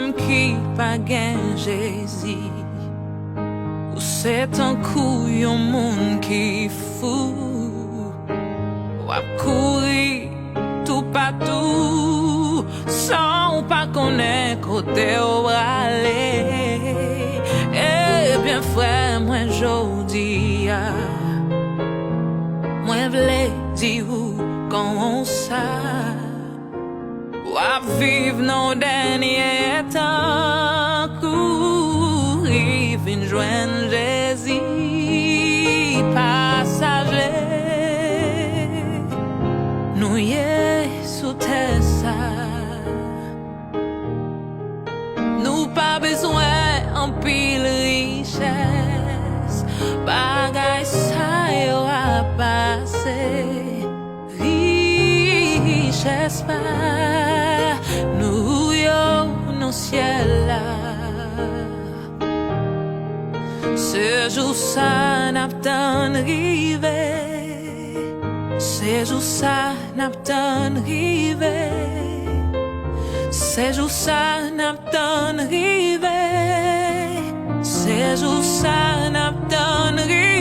même qui pas gain Jésus. Ou c'est un coup yon monde qui fou. Ou a courir tout partout sans pas connaître côté où aller. Eh bien frère, moi jodi moi v'lais dire qu'on ça ou à vivre nos derniers temps courir fin joindre Jésus passager nous y est sous terre ça nous pas besoin en pile richesse bagay ça yo a passé richesse pas nous yo non ciel là ce jour ça n'a pas arrivé ce jour ça n'a pas arrivé ce jour ça n'a pas arrivé ce jour ça n'a pas arrivé